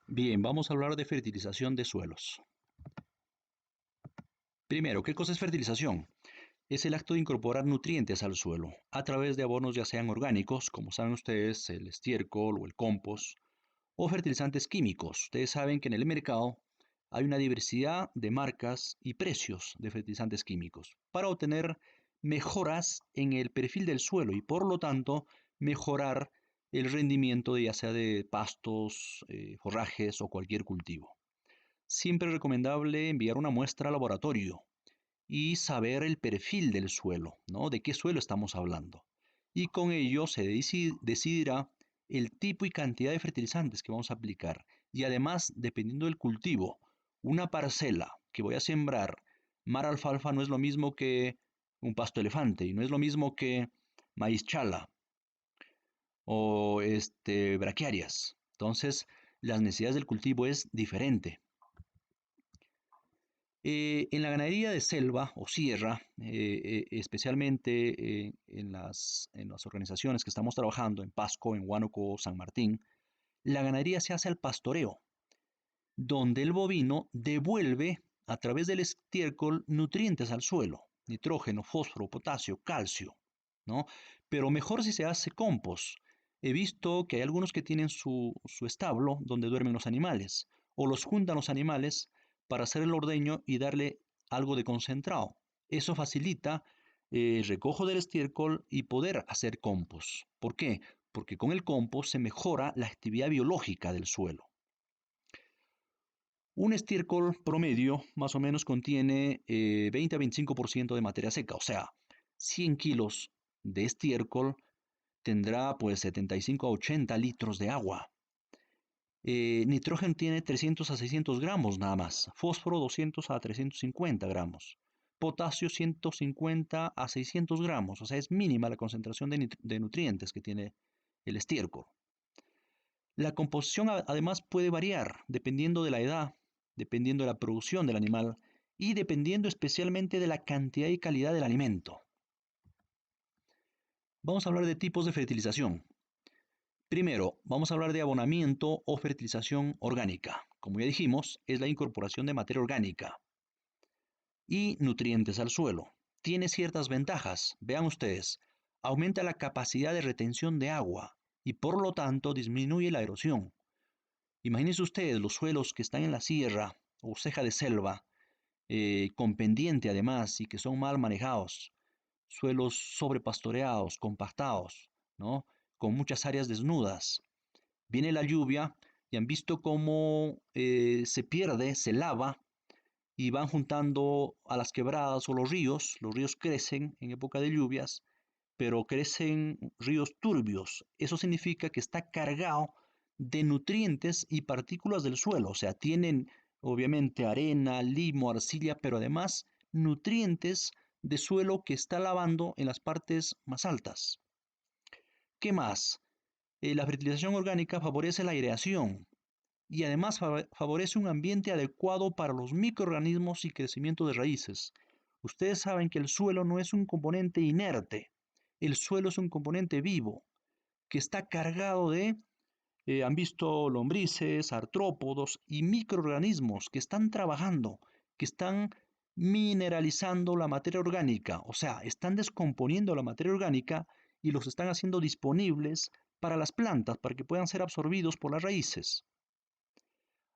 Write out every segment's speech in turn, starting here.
Bien, vamos a hablar de fertilización de suelos. Primero, ¿qué cosa es fertilización? Es el acto de incorporar nutrientes al suelo a través de abonos ya sean orgánicos, como saben ustedes, el estiércol o el compost, o fertilizantes químicos. Ustedes saben que en el mercado hay una diversidad de marcas y precios de fertilizantes químicos para obtener mejoras en el perfil del suelo y por lo tanto mejorar el rendimiento de ya sea de pastos, forrajes o cualquier cultivo. Siempre es recomendable enviar una muestra al laboratorio y saber el perfil del suelo, ¿no? De qué suelo estamos hablando. Y con ello se decidirá el tipo y cantidad de fertilizantes que vamos a aplicar. Y además, dependiendo del cultivo, una parcela que voy a sembrar, mar alfalfa no es lo mismo que un pasto elefante y no es lo mismo que maíz chala o braquiarias. Entonces, las necesidades del cultivo es diferente. En la ganadería de selva o sierra, especialmente en las organizaciones que estamos trabajando, en Pasco, en Huánuco, San Martín, la ganadería se hace al pastoreo, donde el bovino devuelve a través del estiércol nutrientes al suelo, nitrógeno, fósforo, potasio, calcio, ¿no? Pero mejor si se hace compost. He visto que hay algunos que tienen su establo donde duermen los animales, o los juntan los animales para hacer el ordeño y darle algo de concentrado. Eso facilita el recojo del estiércol y poder hacer compost. ¿Por qué? Porque con el compost se mejora la actividad biológica del suelo. Un estiércol promedio más o menos contiene 20 a 25% de materia seca, o sea, 100 kilos de estiércol tendrá pues 75 a 80 litros de agua. Nitrógeno tiene 300 a 600 gramos nada más, fósforo 200 a 350 gramos, potasio 150 a 600 gramos, o sea, es mínima la concentración de nutrientes que tiene el estiércol. La composición además puede variar dependiendo de la edad, dependiendo de la producción del animal y dependiendo especialmente de la cantidad y calidad del alimento. Vamos a hablar de tipos de fertilización. Primero, vamos a hablar de abonamiento o fertilización orgánica. Como ya dijimos, es la incorporación de materia orgánica y nutrientes al suelo. Tiene ciertas ventajas. Vean ustedes, aumenta la capacidad de retención de agua y por lo tanto disminuye la erosión. Imagínense ustedes los suelos que están en la sierra o ceja de selva, con pendiente además y que son mal manejados, suelos sobrepastoreados, compactados, ¿no? Con muchas áreas desnudas. Viene la lluvia y han visto cómo se pierde, se lava y van juntando a las quebradas o los ríos. Los ríos crecen en época de lluvias, pero crecen ríos turbios. Eso significa que está cargado de nutrientes y partículas del suelo. O sea, tienen obviamente arena, limo, arcilla, pero además nutrientes de suelo que está lavando en las partes más altas. ¿Qué más? La fertilización orgánica favorece la aireación y además favorece un ambiente adecuado para los microorganismos y crecimiento de raíces. Ustedes saben que el suelo no es un componente inerte, el suelo es un componente vivo que está cargado de, han visto lombrices, artrópodos y microorganismos que están trabajando, que están mineralizando la materia orgánica, o sea, están descomponiendo la materia orgánica y los están haciendo disponibles para las plantas, para que puedan ser absorbidos por las raíces.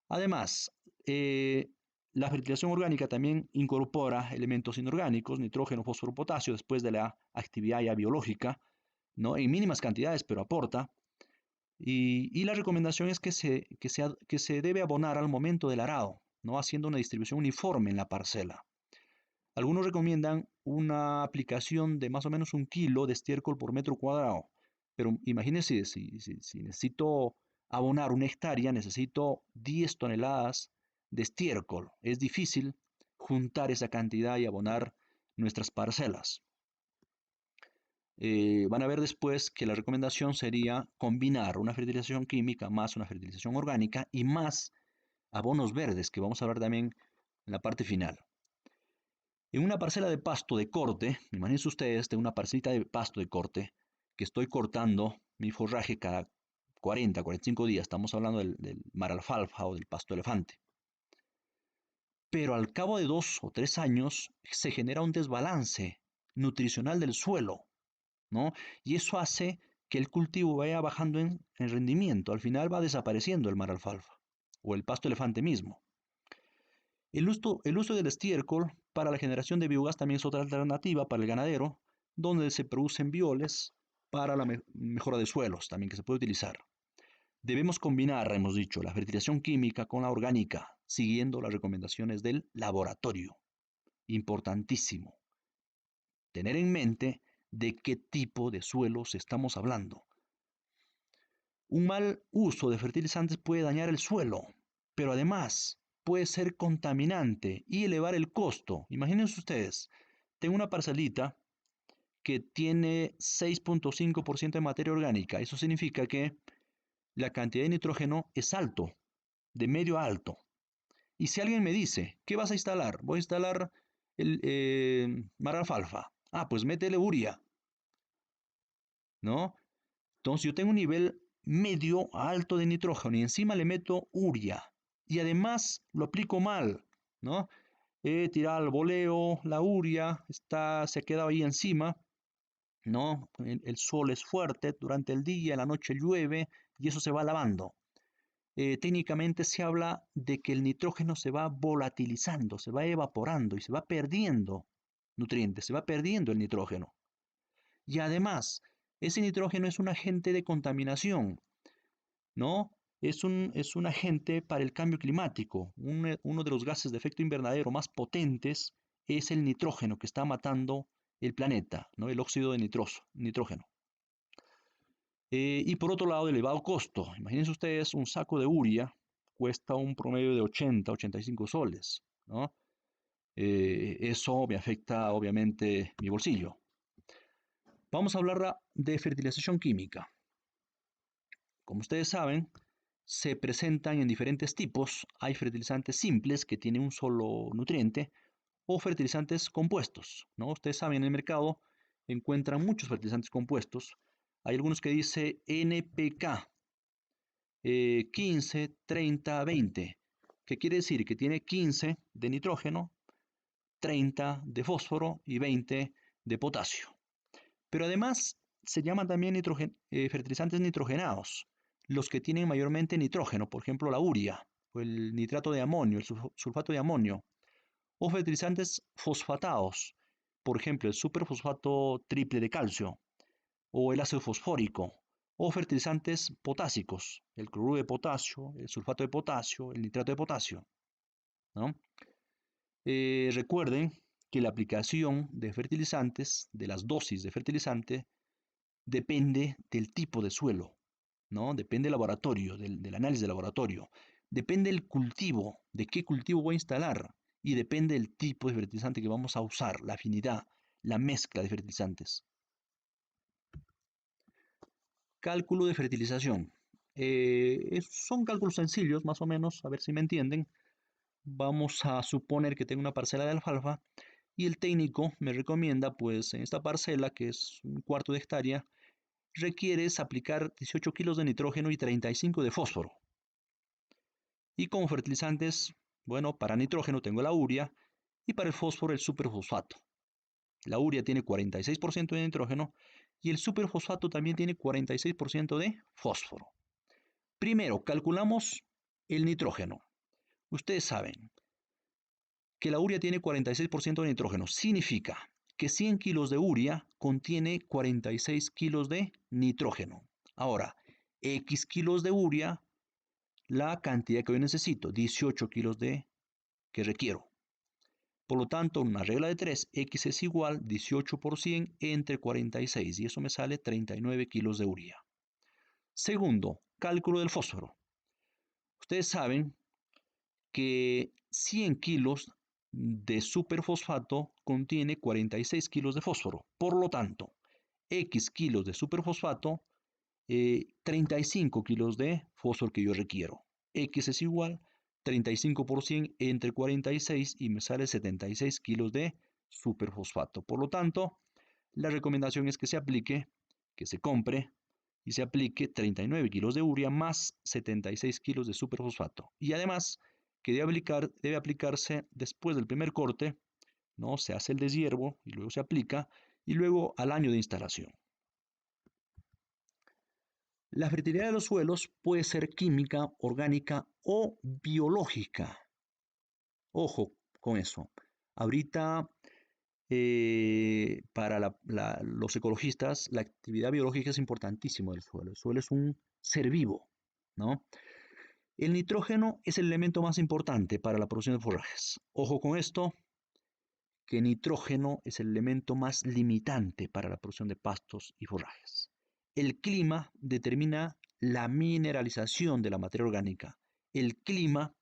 Además, la fertilización orgánica también incorpora elementos inorgánicos, nitrógeno, fósforo, potasio, después de la actividad ya biológica, ¿no? En mínimas cantidades, pero aporta. Y la recomendación es que se debe abonar al momento del arado, ¿no? Haciendo una distribución uniforme en la parcela. Algunos recomiendan una aplicación de más o menos 1 kilo de estiércol por metro cuadrado, pero imagínense, si necesito abonar 1 hectárea, necesito 10 toneladas de estiércol. Es difícil juntar esa cantidad y abonar nuestras parcelas. Van a ver después que la recomendación sería combinar una fertilización química más una fertilización orgánica y más abonos verdes, que vamos a ver también en la parte final. En una parcela de pasto de corte, imagínense ustedes, de una parcelita de pasto de corte, que estoy cortando mi forraje cada 40, 45 días, estamos hablando del maralfalfa o del pasto elefante. Pero al cabo de 2 o 3 años se genera un desbalance nutricional del suelo, ¿no? Y eso hace que el cultivo vaya bajando en rendimiento. Al final va desapareciendo el maralfalfa o el pasto elefante mismo. El uso del estiércol para la generación de biogás también es otra alternativa para el ganadero, donde se producen bioles para la mejora de suelos, también que se puede utilizar. Debemos combinar, hemos dicho, la fertilización química con la orgánica, siguiendo las recomendaciones del laboratorio. Importantísimo. Tener en mente de qué tipo de suelos estamos hablando. Un mal uso de fertilizantes puede dañar el suelo, pero además puede ser contaminante y elevar el costo. Imagínense ustedes, tengo una parcelita que tiene 6.5% de materia orgánica. Eso significa que la cantidad de nitrógeno es alto, de medio a alto. Y si alguien me dice, ¿qué vas a instalar? Voy a instalar el maralfalfa. Ah, pues métele urea, ¿no? Entonces yo tengo un nivel medio a alto de nitrógeno y encima le meto urea. Y además lo aplico mal, ¿no? He tirado al voleo la urea, se ha quedado ahí encima, ¿no? El sol es fuerte durante el día, en la noche llueve y eso se va lavando. Técnicamente se habla de que el nitrógeno se va volatilizando, se va evaporando y se va perdiendo nutrientes, se va perdiendo el nitrógeno. Y además, ese nitrógeno es un agente de contaminación, ¿no? Es un agente para el cambio climático. Uno de los gases de efecto invernadero más potentes es el nitrógeno que está matando el planeta, ¿no? El óxido de nitrógeno. Y por otro lado, elevado costo. Imagínense ustedes, un saco de urea cuesta un promedio de 80, 85 soles, ¿no? Eso me afecta obviamente mi bolsillo. Vamos a hablar de fertilización química. Como ustedes saben, se presentan en diferentes tipos. Hay fertilizantes simples que tienen un solo nutriente o fertilizantes compuestos, ¿no? Ustedes saben, en el mercado encuentran muchos fertilizantes compuestos. Hay algunos que dice NPK, 15, 30, 20, que quiere decir que tiene 15 de nitrógeno, 30 de fósforo y 20 de potasio. Pero además se llaman también fertilizantes nitrogenados, los que tienen mayormente nitrógeno, por ejemplo la urea, o el nitrato de amonio, el sulfato de amonio, o fertilizantes fosfatados, por ejemplo el superfosfato triple de calcio, o el ácido fosfórico, o fertilizantes potásicos, el cloruro de potasio, el sulfato de potasio, el nitrato de potasio, ¿no? Recuerden que la aplicación de fertilizantes, de las dosis de fertilizante, depende del tipo de suelo, ¿no? Depende del laboratorio, del análisis de laboratorio. Depende del cultivo, de qué cultivo voy a instalar. Y depende del tipo de fertilizante que vamos a usar, la afinidad, la mezcla de fertilizantes. Cálculo de fertilización. Son cálculos sencillos, más o menos, a ver si me entienden. Vamos a suponer que tengo una parcela de alfalfa y el técnico me recomienda, pues en esta parcela, que es un cuarto de hectárea, requieres aplicar 18 kilos de nitrógeno y 35 de fósforo. Y como fertilizantes, bueno, para nitrógeno tengo la urea y para el fósforo el superfosfato. La urea tiene 46% de nitrógeno y el superfosfato también tiene 46% de fósforo. Primero, calculamos el nitrógeno. Ustedes saben que la urea tiene 46% de nitrógeno. Significa que 100 kilos de urea contiene 46 kilos de nitrógeno. Ahora, X kilos de urea, la cantidad que yo necesito, 18 kilos que requiero. Por lo tanto, una regla de 3, X es igual 18 por 100 entre 46 y eso me sale 39 kilos de urea. Segundo, cálculo del fósforo. Ustedes saben que 100 kilos de superfosfato contiene 46 kilos de fósforo. Por lo tanto, X kilos de superfosfato, 35 kilos de fósforo que yo requiero. X es igual 35 por 100 entre 46 y me sale 76 kilos de superfosfato. Por lo tanto, la recomendación es que se aplique, que se compre y se aplique 39 kilos de urea más 76 kilos de superfosfato. Y además que debe aplicarse después del primer corte, ¿no? Se hace el deshiervo y luego se aplica, y luego al año de instalación. La fertilidad de los suelos puede ser química, orgánica o biológica. Ojo con eso. Ahorita, para los ecologistas, la actividad biológica es importantísima del suelo. El suelo es un ser vivo, ¿no? El nitrógeno es el elemento más importante para la producción de forrajes. Ojo con esto, que nitrógeno es el elemento más limitante para la producción de pastos y forrajes. El clima determina la mineralización de la materia orgánica. El clima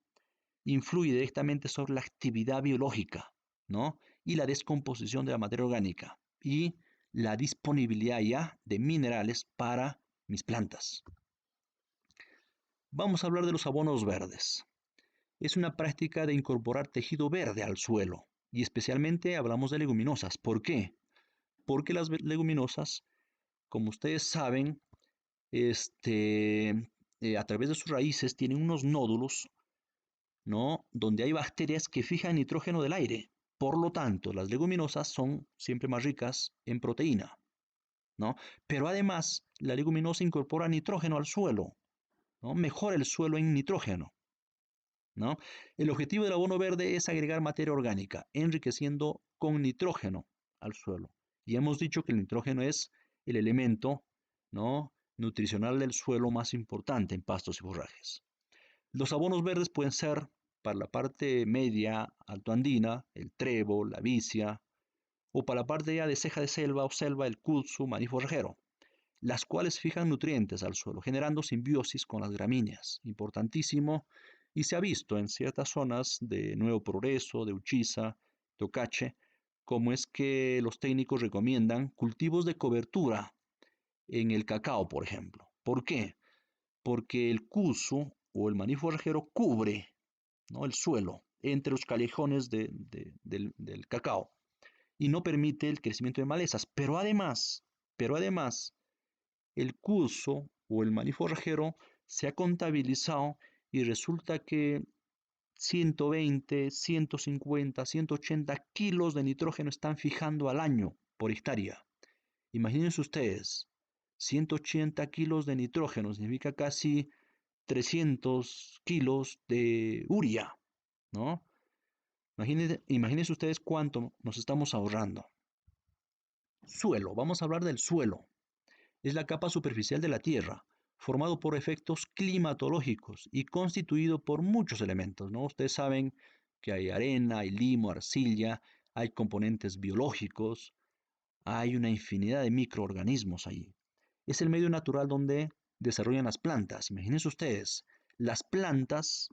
influye directamente sobre la actividad biológica, ¿no? Y la descomposición de la materia orgánica y la disponibilidad ya de minerales para mis plantas. Vamos a hablar de los abonos verdes. Es una práctica de incorporar tejido verde al suelo y especialmente hablamos de leguminosas. ¿Por qué? Porque las leguminosas, como ustedes saben, a través de sus raíces tienen unos nódulos, ¿no? Donde hay bacterias que fijan nitrógeno del aire. Por lo tanto, las leguminosas son siempre más ricas en proteína, ¿no? Pero además, la leguminosa incorpora nitrógeno al suelo, ¿no? Mejora el suelo en nitrógeno, ¿no? El objetivo del abono verde es agregar materia orgánica, enriqueciendo con nitrógeno al suelo. Y hemos dicho que el nitrógeno es el elemento, ¿no?, nutricional del suelo más importante en pastos y forrajes. Los abonos verdes pueden ser para la parte media altoandina, el trébol, la vicia, o para la parte ya de ceja de selva o selva, el kudzu, maní forrajero, las cuales fijan nutrientes al suelo, generando simbiosis con las gramíneas. Importantísimo, y se ha visto en ciertas zonas de Nuevo Progreso, de Uchiza, Tocache, como es que los técnicos recomiendan cultivos de cobertura en el cacao, por ejemplo. ¿Por qué? Porque el kudzu o el maní forrajero cubre, ¿no?, el suelo entre los callejones del cacao y no permite el crecimiento de malezas. Pero además, el curso o el maní forrajero se ha contabilizado y resulta que 120, 150, 180 kilos de nitrógeno están fijando al año por hectárea. Imagínense ustedes, 180 kilos de nitrógeno significa casi 300 kilos de urea, ¿no? Imagínense ustedes cuánto nos estamos ahorrando. Suelo, vamos a hablar del suelo. Es la capa superficial de la Tierra, formado por efectos climatológicos y constituido por muchos elementos, ¿no? Ustedes saben que hay arena, hay limo, arcilla, hay componentes biológicos, hay una infinidad de microorganismos allí. Es el medio natural donde desarrollan las plantas. Imagínense ustedes, las plantas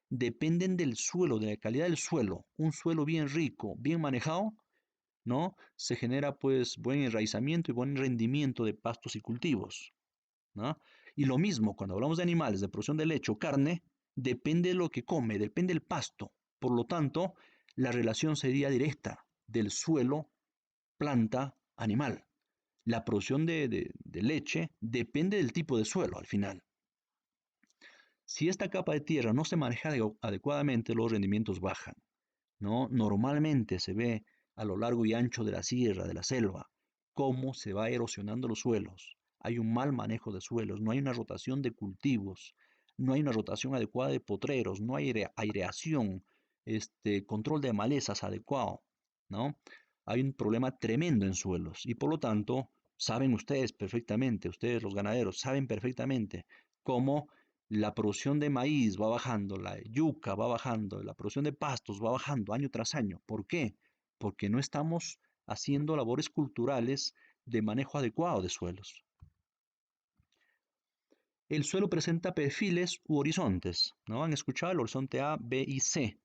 dependen del suelo, de la calidad del suelo. Un suelo bien rico, bien manejado, ¿no?, se genera pues buen enraizamiento y buen rendimiento de pastos y cultivos, ¿no? Y lo mismo cuando hablamos de animales, de producción de leche o carne, depende de lo que come, depende del pasto. Por lo tanto, la relación sería directa del suelo, planta, animal. La producción de leche depende del tipo de suelo al final. Si esta capa de tierra no se maneja adecuadamente, los rendimientos bajan, ¿no? Normalmente se ve a lo largo y ancho de la sierra, de la selva, cómo se va erosionando los suelos. Hay un mal manejo de suelos, no hay una rotación de cultivos, no hay una rotación adecuada de potreros, no hay aireación, control de malezas adecuado, ¿no? Hay un problema tremendo en suelos y por lo tanto saben ustedes perfectamente, ustedes los ganaderos saben perfectamente cómo la producción de maíz va bajando, la yuca va bajando, la producción de pastos va bajando año tras año. ¿Por qué? Porque no estamos haciendo labores culturales de manejo adecuado de suelos. El suelo presenta perfiles u horizontes, ¿no? Han escuchado el horizonte A, B y C,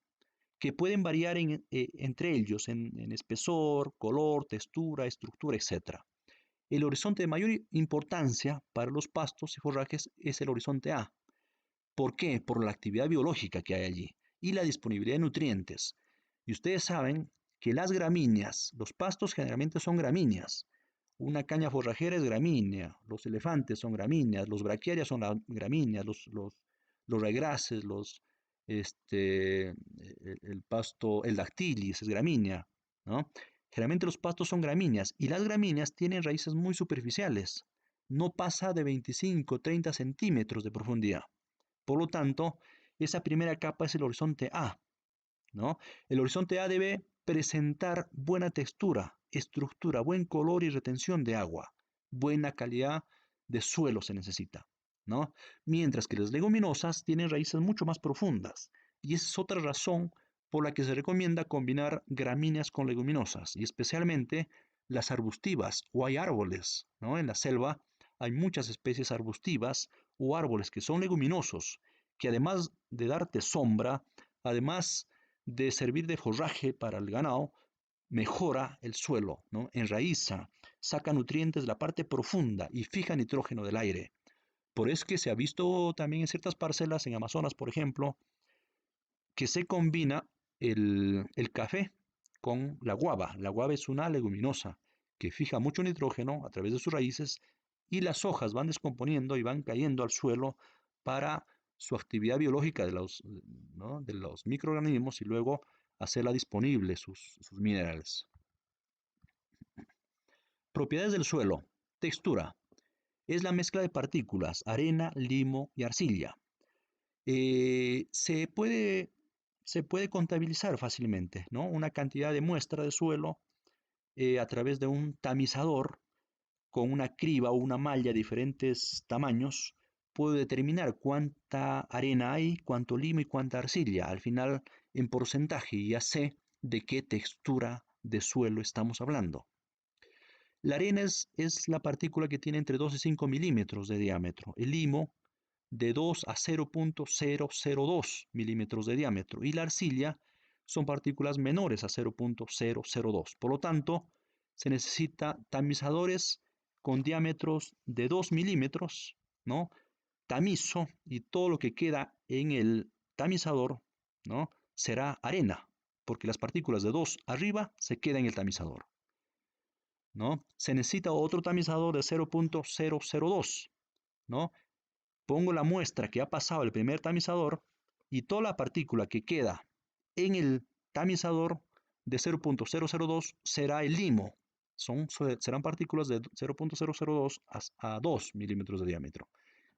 que pueden variar entre ellos en espesor, color, textura, estructura, etc. El horizonte de mayor importancia para los pastos y forrajes es el horizonte A. ¿Por qué? Por la actividad biológica que hay allí y la disponibilidad de nutrientes. Y ustedes saben que las gramíneas, los pastos generalmente son gramíneas, Una caña forrajera es gramínea, los elefantes son gramíneas, los braquiarias son gramíneas, los regrases, el pasto, el dactilis es gramínea, ¿no? Generalmente los pastos son gramíneas y las gramíneas tienen raíces muy superficiales, no pasa de 25 30 centímetros de profundidad. Por lo tanto, esa primera capa es el horizonte A, ¿no? El horizonte A debe presentar buena textura, estructura, buen color y retención de agua. Buena calidad de suelo se necesita, ¿no? Mientras que las leguminosas tienen raíces mucho más profundas. Y esa es otra razón por la que se recomienda combinar gramíneas con leguminosas, y especialmente las arbustivas o hay árboles, ¿no? En la selva hay muchas especies arbustivas o árboles que son leguminosos, que además de darte sombra, además de servir de forraje para el ganado, mejora el suelo, ¿no? Enraiza, saca nutrientes de la parte profunda y fija nitrógeno del aire. Por eso es que se ha visto también en ciertas parcelas, en Amazonas, por ejemplo, que se combina el café con la guava. La guava es una leguminosa que fija mucho nitrógeno a través de sus raíces y las hojas van descomponiendo y van cayendo al suelo para su actividad biológica ¿no? de los microorganismos y luego hacerla disponible sus minerales. Propiedades del suelo. Textura. Es la mezcla de partículas, arena, limo y arcilla. Eh, se puede, se puede contabilizar fácilmente, ¿no? Una cantidad de muestra de suelo a través de un tamizador con una criba o una malla de diferentes tamaños, puedo determinar cuánta arena hay, cuánto limo y cuánta arcilla. Al final, en porcentaje, ya sé de qué textura de suelo estamos hablando. La arena es la partícula que tiene entre 2 y 5 milímetros de diámetro. El limo de 2 a 0.002 milímetros de diámetro. Y la arcilla son partículas menores a 0.002. Por lo tanto, se necesita tamizadores con diámetros de 2 milímetros, ¿no? Tamizo y todo lo que queda en el tamizador, ¿no? Será arena, porque las partículas de 2 arriba se quedan en el tamizador, ¿no? Se necesita otro tamizador de 0.002, ¿no? Pongo la muestra que ha pasado el primer tamizador y toda la partícula que queda en el tamizador de 0.002 será el limo. Serán partículas de 0.002 a 2 milímetros de diámetro.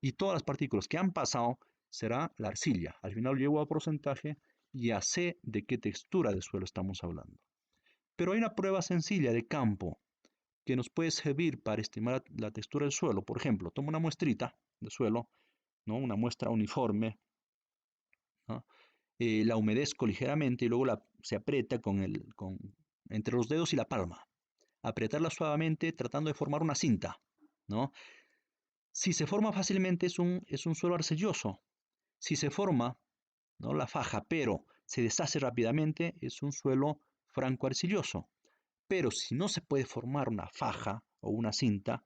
Y todas las partículas que han pasado será la arcilla. Al final llego a porcentaje y ya sé de qué textura de suelo estamos hablando. Pero hay una prueba sencilla de campo que nos puede servir para estimar la textura del suelo. Por ejemplo, tomo una muestrita de suelo, ¿no? Una muestra uniforme, ¿no? La humedezco ligeramente y luego se aprieta entre los dedos y la palma. Apretarla suavemente tratando de formar una cinta, ¿no? Si se forma fácilmente es un suelo arcilloso. Si se forma, ¿no? La faja, pero se deshace rápidamente, es un suelo franco-arcilloso. Pero si no se puede formar una faja o una cinta,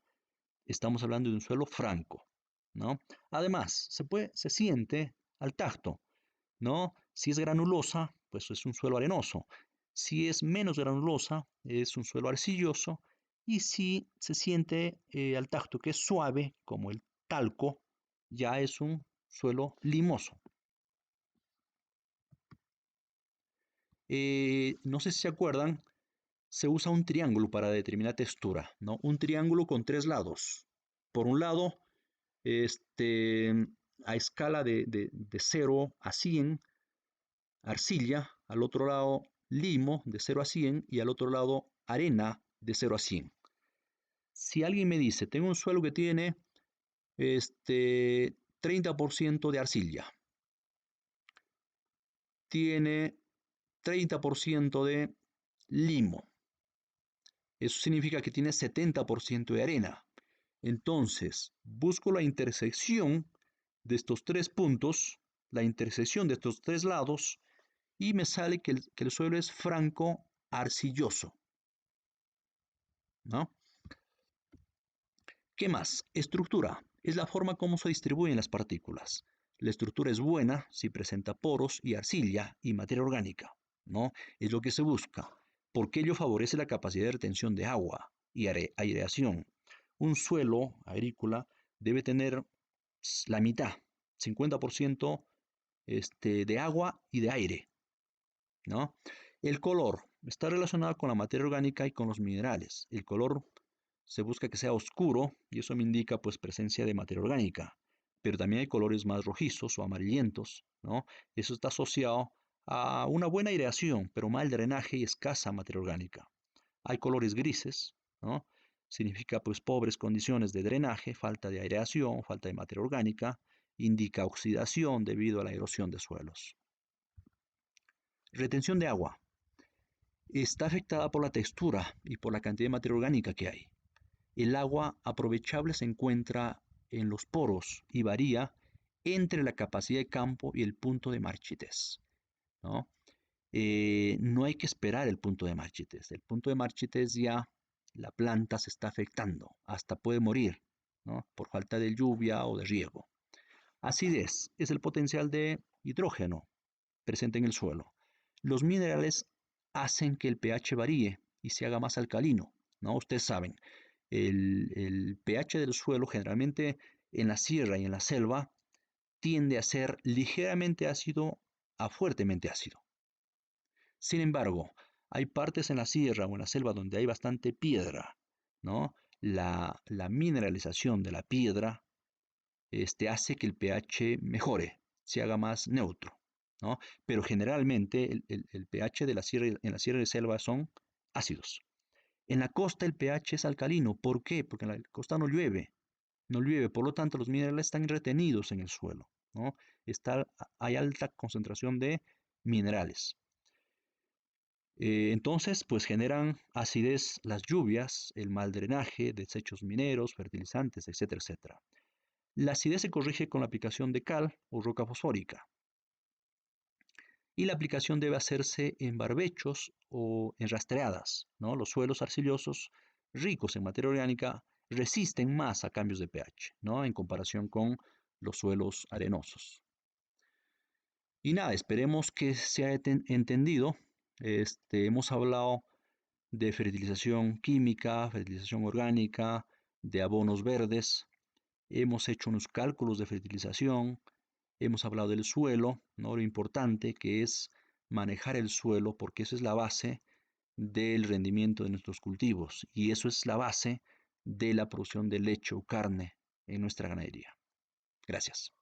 estamos hablando de un suelo franco, ¿no? Además, se siente al tacto, ¿no? Si es granulosa, pues es un suelo arenoso. Si es menos granulosa, es un suelo arcilloso. Y si se siente al tacto que es suave, como el talco, ya es un suelo limoso. No sé si se acuerdan, se usa un triángulo para determinar textura, ¿no? Un triángulo con tres lados. Por un lado, este, a escala de 0 a 100, arcilla, al otro lado limo de 0 a 100 y al otro lado arena de 0 a 100. Si alguien me dice, tengo un suelo que tiene 30% de arcilla, tiene 30% de limo, eso significa que tiene 70% de arena. Entonces, busco la intersección de estos tres puntos, la intersección de estos tres lados, y me sale que el suelo es franco arcilloso, ¿no? ¿Qué más? Estructura. Es la forma como se distribuyen las partículas. La estructura es buena si presenta poros y arcilla y materia orgánica, ¿no? Es lo que se busca, porque ello favorece la capacidad de retención de agua. y aireación. Un suelo agrícola debe tener la mitad, 50% de agua y de aire, ¿no? El color está relacionado con la materia orgánica y con los minerales. El color se busca que sea oscuro y eso me indica pues presencia de materia orgánica. Pero también hay colores más rojizos o amarillentos, ¿no? Eso está asociado a una buena aireación, pero mal drenaje y escasa materia orgánica. Hay colores grises, ¿no? Significa pues pobres condiciones de drenaje, falta de aireación, falta de materia orgánica, indica oxidación debido a la erosión de suelos. Retención de agua. Está afectada por la textura y por la cantidad de materia orgánica que hay. El agua aprovechable se encuentra en los poros y varía entre la capacidad de campo y el punto de marchitez, ¿no? No hay que esperar el punto de marchitez. El punto de marchitez ya la planta se está afectando, hasta puede morir, ¿no? Por falta de lluvia o de riego. Acidez es el potencial de hidrógeno presente en el suelo. Los minerales hacen que el pH varíe y se haga más alcalino, ¿no? Ustedes saben, el pH del suelo generalmente en la sierra y en la selva tiende a ser ligeramente ácido a fuertemente ácido. Sin embargo, hay partes en la sierra o en la selva donde hay bastante piedra, ¿no? La mineralización de la piedra hace que el pH mejore, se haga más neutro, ¿no? Pero generalmente el pH de la sierra, en la sierra y selva son ácidos. En la costa el pH es alcalino. ¿Por qué? Porque en la costa no llueve, por lo tanto los minerales están retenidos en el suelo, ¿no? Hay alta concentración de minerales. Entonces, pues generan acidez las lluvias, el mal drenaje, desechos mineros, fertilizantes, etcétera, etcétera. La acidez se corrige con la aplicación de cal o roca fosfórica. Y la aplicación debe hacerse en barbechos o en rastreadas, ¿no? Los suelos arcillosos ricos en materia orgánica resisten más a cambios de pH, ¿no? En comparación con los suelos arenosos. Y nada, esperemos que se haya entendido. Hemos hablado de fertilización química, fertilización orgánica, de abonos verdes. Hemos hecho unos cálculos de fertilización, hemos hablado del suelo, ¿no? Lo importante que es manejar el suelo porque esa es la base del rendimiento de nuestros cultivos y eso es la base de la producción de leche o carne en nuestra ganadería. Gracias.